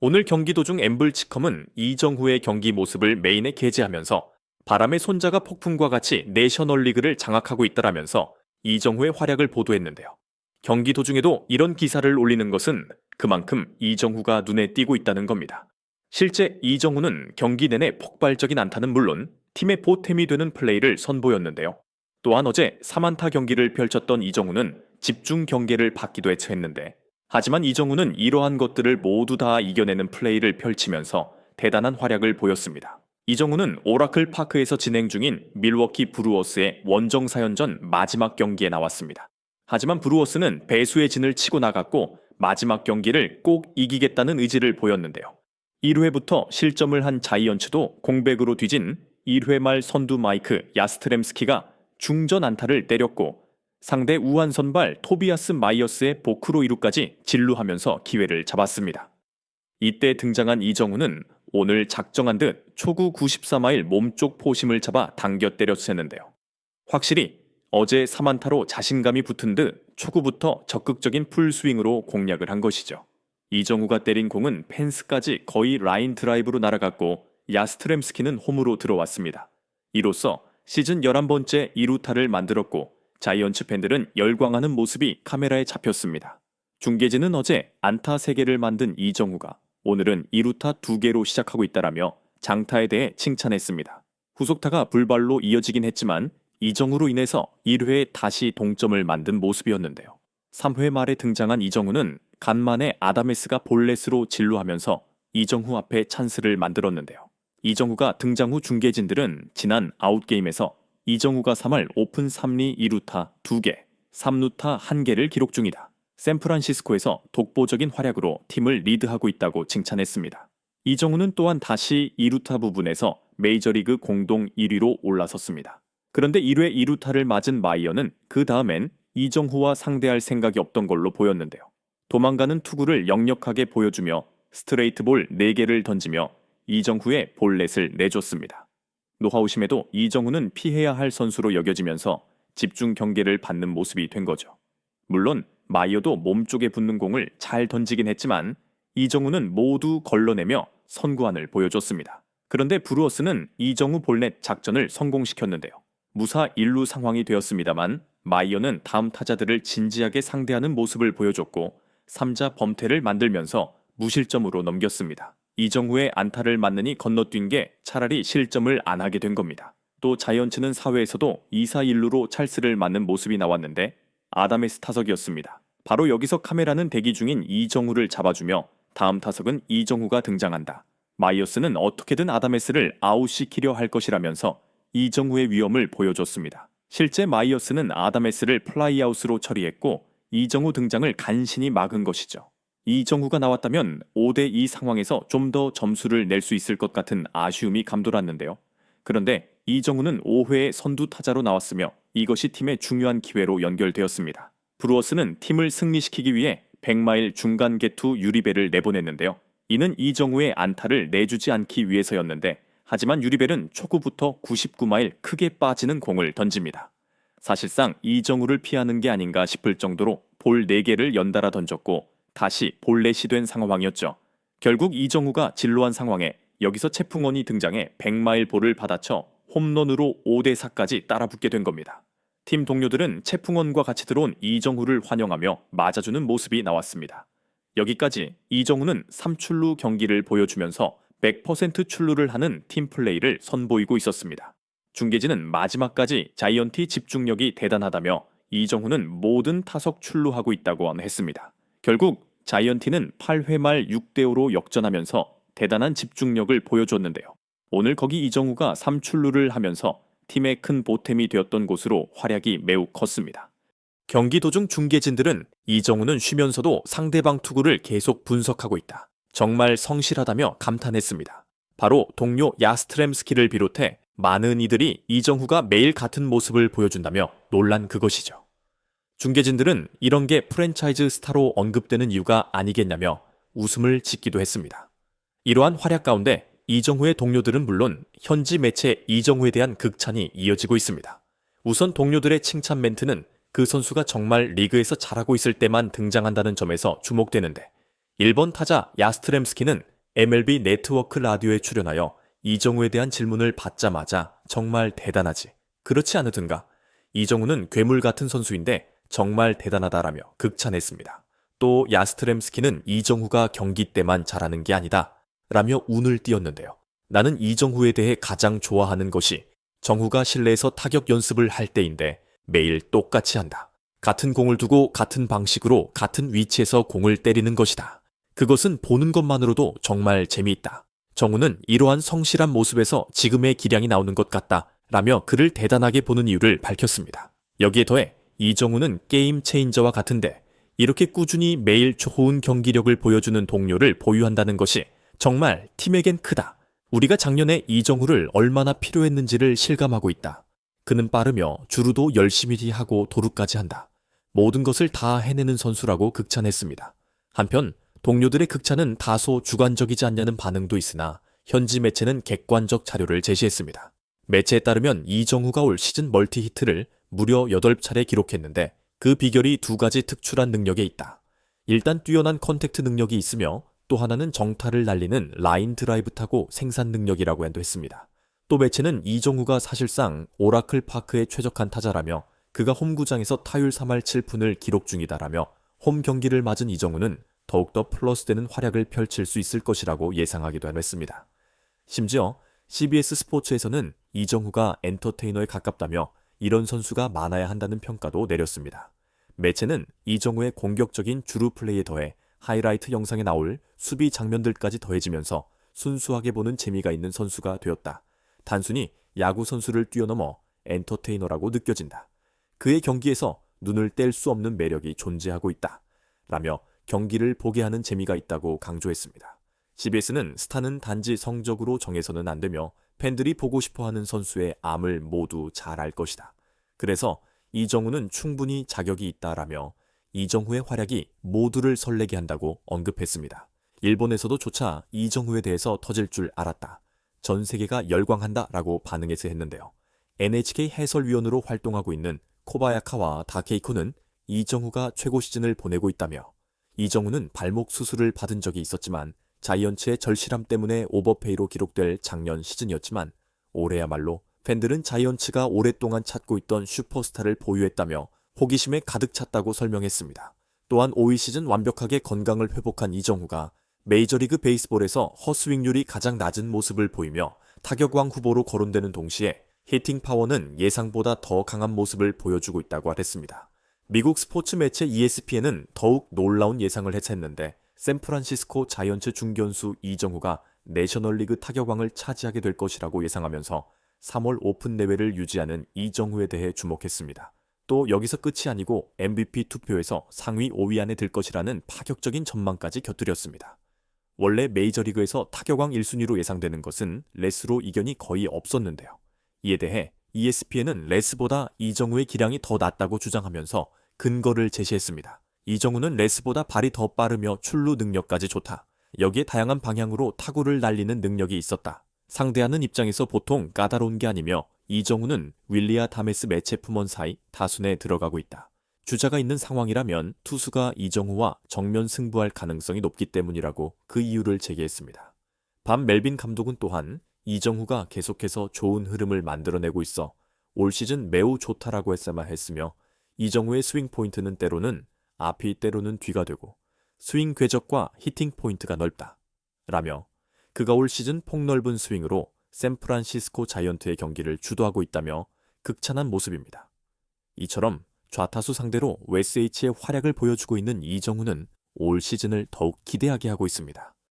오늘 경기 도중 엠블치컴은 이정후의 경기 모습을 메인에 게재하면서 바람의 손자가 폭풍과 같이 내셔널리그를 장악하고 있다라면서 이정후의 활약을 보도했는데요. 경기 도중에도 이런 기사를 올리는 것은 그만큼 이정후가 눈에 띄고 있다는 겁니다. 실제 이정후는 경기 내내 폭발적인 안타는 물론 팀의 보탬이 되는 플레이를 선보였는데요. 또한 어제 3안타 경기를 펼쳤던 이정후는 집중 경계를 받기도 했는데 하지만 이정후는 이러한 것들을 모두 다 이겨내는 플레이를 펼치면서 대단한 활약을 보였습니다. 이정후는 오라클 파크에서 진행 중인 밀워키 브루어스의 원정 4연전 마지막 경기에 나왔습니다. 하지만 브루어스는 배수의 진을 치고 나갔고 마지막 경기를 꼭 이기겠다는 의지를 보였는데요. 1회부터 실점을 한 자이언츠도 공백으로 뒤진 1회 말 선두 마이크 야스트렘스키가 중전 안타를 때렸고 상대 우한 선발 토비아스 마이어스의 보크로 2루까지 진루하면서 기회를 잡았습니다. 이때 등장한 이정후는 오늘 작정한 듯 초구 94마일 몸쪽 포심을 잡아 당겨 때렸었는데요. 확실히 어제 3안타로 자신감이 붙은 듯 초구부터 적극적인 풀스윙으로 공략을 한 것이죠. 이정후가 때린 공은 펜스까지 거의 라인 드라이브로 날아갔고 야스트렘스키는 홈으로 들어왔습니다. 이로써 시즌 11번째 2루타를 만들었고 자이언츠 팬들은 열광하는 모습이 카메라에 잡혔습니다. 중계진은 어제 안타 3개를 만든 이정후가 오늘은 2루타 2개로 시작하고 있다라며 장타에 대해 칭찬했습니다. 후속타가 불발로 이어지긴 했지만 이정후로 인해서 1회에 다시 동점을 만든 모습이었는데요. 3회 말에 등장한 이정후는 간만에 아다메스가 볼넷으로 진루하면서 이정후 앞에 찬스를 만들었는데요. 이정후가 등장 후 중계진들은 지난 아웃게임에서 이정후가 3할 오픈 3리 2루타 2개, 3루타 1개를 기록 중이다. 샌프란시스코에서 독보적인 활약으로 팀을 리드하고 있다고 칭찬했습니다. 이정후는 또한 다시 2루타 부분에서 메이저리그 공동 1위로 올라섰습니다. 그런데 1회 2루타를 맞은 마이어는 그 다음엔 이정후와 상대할 생각이 없던 걸로 보였는데요. 도망가는 투구를 역력하게 보여주며 스트레이트 볼 4개를 던지며 이정후의 볼넷을 내줬습니다. 노하우심에도 이정후는 피해야 할 선수로 여겨지면서 집중 경계를 받는 모습이 된 거죠. 물론 마이어도 몸쪽에 붙는 공을 잘 던지긴 했지만 이정후는 모두 걸러내며 선구안을 보여줬습니다. 그런데 브루어스는 이정후 볼넷 작전을 성공시켰는데요. 무사 1루 상황이 되었습니다만 마이어는 다음 타자들을 진지하게 상대하는 모습을 보여줬고 3자 범퇴를 만들면서 무실점으로 넘겼습니다. 이정후의 안타를 맞느니 건너뛴 게 차라리 실점을 안 하게 된 겁니다. 또 자이언츠는 4회에서도 2사 1루로 찰스를 맞는 모습이 나왔는데 아다메스 타석이었습니다. 바로 여기서 카메라는 대기 중인 이정후를 잡아주며 다음 타석은 이정후가 등장한다. 마이어스는 어떻게든 아다메스를 아웃시키려 할 것이라면서 이정후의 위험을 보여줬습니다. 실제 마이어스는 아다메스를 플라이아웃으로 처리했고 이정후 등장을 간신히 막은 것이죠. 이정후가 나왔다면 5대2 상황에서 좀 더 점수를 낼 수 있을 것 같은 아쉬움이 감돌았는데요. 그런데 이정후는 5회에 선두 타자로 나왔으며 이것이 팀의 중요한 기회로 연결되었습니다. 브루어스는 팀을 승리시키기 위해 100마일 중간 개투 유리벨을 내보냈는데요. 이는 이정후의 안타를 내주지 않기 위해서였는데 하지만 유리벨은 초구부터 99마일 크게 빠지는 공을 던집니다. 사실상 이정후를 피하는 게 아닌가 싶을 정도로 볼 4개를 연달아 던졌고 다시 볼넷이 된 상황이었죠. 결국 이정후가 진루한 상황에 여기서 채풍원이 등장해 100마일 볼을 받아쳐 홈런으로 5대4까지 따라붙게 된 겁니다. 팀 동료들은 채풍원과 같이 들어온 이정후를 환영하며 맞아주는 모습이 나왔습니다. 여기까지 이정후는 3출루 경기를 보여주면서 100% 출루를 하는 팀 플레이를 선보이고 있었습니다. 중계진은 마지막까지 자이언티 집중력이 대단하다며 이정후는 모든 타석 출루하고 있다고 했습니다. 결국 자이언티는 8회 말 6대5로 역전하면서 대단한 집중력을 보여줬는데요. 오늘 거기 이정후가 3출루를 하면서 팀의 큰 보탬이 되었던 곳으로 활약이 매우 컸습니다. 경기 도중 중계진들은 이정후는 쉬면서도 상대방 투구를 계속 분석하고 있다. 정말 성실하다며 감탄했습니다. 바로 동료 야스트렘스키를 비롯해 많은 이들이 이정후가 매일 같은 모습을 보여준다며 놀란 그것이죠. 중계진들은 이런 게 프랜차이즈 스타로 언급되는 이유가 아니겠냐며 웃음을 짓기도 했습니다. 이러한 활약 가운데 이정후의 동료들은 물론 현지 매체 이정후에 대한 극찬이 이어지고 있습니다. 우선 동료들의 칭찬 멘트는 그 선수가 정말 리그에서 잘하고 있을 때만 등장한다는 점에서 주목되는데 1번 타자 야스트렘스키는 MLB 네트워크 라디오에 출연하여 이정우에 대한 질문을 받자마자 정말 대단하지. 그렇지 않으든가. 이정우는 괴물 같은 선수인데 정말 대단하다라며 극찬했습니다. 또 야스트렘스키는 이정후가 경기 때만 잘하는 게 아니다 라며 운을 띄웠는데요. 나는 이정후에 대해 가장 좋아하는 것이 정후가 실내에서 타격 연습을 할 때인데 매일 똑같이 한다. 같은 공을 두고 같은 방식으로 같은 위치에서 공을 때리는 것이다. 그것은 보는 것만으로도 정말 재미있다. 정후는 이러한 성실한 모습에서 지금의 기량이 나오는 것 같다 라며 그를 대단하게 보는 이유를 밝혔습니다. 여기에 더해 이정후는 게임 체인저와 같은데 이렇게 꾸준히 매일 좋은 경기력을 보여주는 동료를 보유한다는 것이 정말 팀에겐 크다. 우리가 작년에 이정후를 얼마나 필요했는지를 실감하고 있다. 그는 빠르며 주루도 열심히 하고 도루까지 한다. 모든 것을 다 해내는 선수라고 극찬했습니다. 한편 동료들의 극찬은 다소 주관적이지 않냐는 반응도 있으나 현지 매체는 객관적 자료를 제시했습니다. 매체에 따르면 이정후가 올 시즌 멀티히트를 무려 8차례 기록했는데 그 비결이 두 가지 특출한 능력에 있다. 일단 뛰어난 컨택트 능력이 있으며 또 하나는 정타를 날리는 라인 드라이브 타고 생산 능력이라고 했습니다. 또 매체는 이정후가 사실상 오라클 파크에 최적한 타자라며 그가 홈구장에서 타율 3할 7푼을 기록 중이다라며 홈 경기를 맞은 이정후는 더욱더 플러스되는 활약을 펼칠 수 있을 것이라고 예상하기도 했습니다. 심지어 CBS 스포츠에서는 이정후가 엔터테이너에 가깝다며 이런 선수가 많아야 한다는 평가도 내렸습니다. 매체는 이정후의 공격적인 주루 플레이에 더해 하이라이트 영상에 나올 수비 장면들까지 더해지면서 순수하게 보는 재미가 있는 선수가 되었다. 단순히 야구 선수를 뛰어넘어 엔터테이너라고 느껴진다. 그의 경기에서 눈을 뗄 수 없는 매력이 존재하고 있다. 라며 경기를 보게 하는 재미가 있다고 강조했습니다. CBS는 스타는 단지 성적으로 정해서는 안 되며 팬들이 보고 싶어하는 선수의 암을 모두 잘 알 것이다. 그래서 이정후는 충분히 자격이 있다라며 이정후의 활약이 모두를 설레게 한다고 언급했습니다. 일본에서도 조차 이정후에 대해서 터질 줄 알았다. 전 세계가 열광한다라고 반응해서 했는데요. NHK 해설위원으로 활동하고 있는 코바야카와 다케이코는 이정후가 최고 시즌을 보내고 있다며 이정후는 발목 수술을 받은 적이 있었지만 자이언츠의 절실함 때문에 오버페이로 기록될 작년 시즌이었지만 올해야말로 팬들은 자이언츠가 오랫동안 찾고 있던 슈퍼스타를 보유했다며 호기심에 가득 찼다고 설명했습니다. 또한 올 시즌 완벽하게 건강을 회복한 이정후가 메이저리그 베이스볼에서 헛스윙률이 가장 낮은 모습을 보이며 타격왕 후보로 거론되는 동시에 히팅 파워는 예상보다 더 강한 모습을 보여주고 있다고 했습니다. 미국 스포츠 매체 ESPN은 더욱 놀라운 예상을 했는데 샌프란시스코 자이언츠 중견수 이정후가 내셔널리그 타격왕을 차지하게 될 것이라고 예상하면서 3월 오픈 내외를 유지하는 이정후에 대해 주목했습니다. 또 여기서 끝이 아니고 MVP 투표에서 상위 5위 안에 들 것이라는 파격적인 전망까지 곁들였습니다. 원래 메이저리그에서 타격왕 1순위로 예상되는 것은 레스로 이견이 거의 없었는데요. 이에 대해 ESPN은 레스보다 이정후의 기량이 더 낫다고 주장하면서 근거를 제시했습니다. 이정후는 레스보다 발이 더 빠르며 출루 능력까지 좋다. 여기에 다양한 방향으로 타구를 날리는 능력이 있었다. 상대하는 입장에서 보통 까다로운 게 아니며 이정후는 윌리아 다메스 매체 품원 사이 타순에 들어가고 있다. 주자가 있는 상황이라면 투수가 이정후와 정면 승부할 가능성이 높기 때문이라고 그 이유를 제기했습니다. 반 멜빈 감독은 또한 이정후가 계속해서 좋은 흐름을 만들어내고 있어 올 시즌 매우 좋다라고 했으며 이정후의 스윙 포인트는 때로는 앞이 때로는 뒤가 되고 스윙 궤적과 히팅 포인트가 넓다. 라며 그가 올 시즌 폭넓은 스윙으로 샌프란시스코 자이언트의 경기를 주도하고 있다며 극찬한 모습입니다. 이처럼 좌타수 상대로 웨스 H의 활약을 보여주고 있는 이정후는 올 시즌을 더욱 기대하게 하고 있습니다.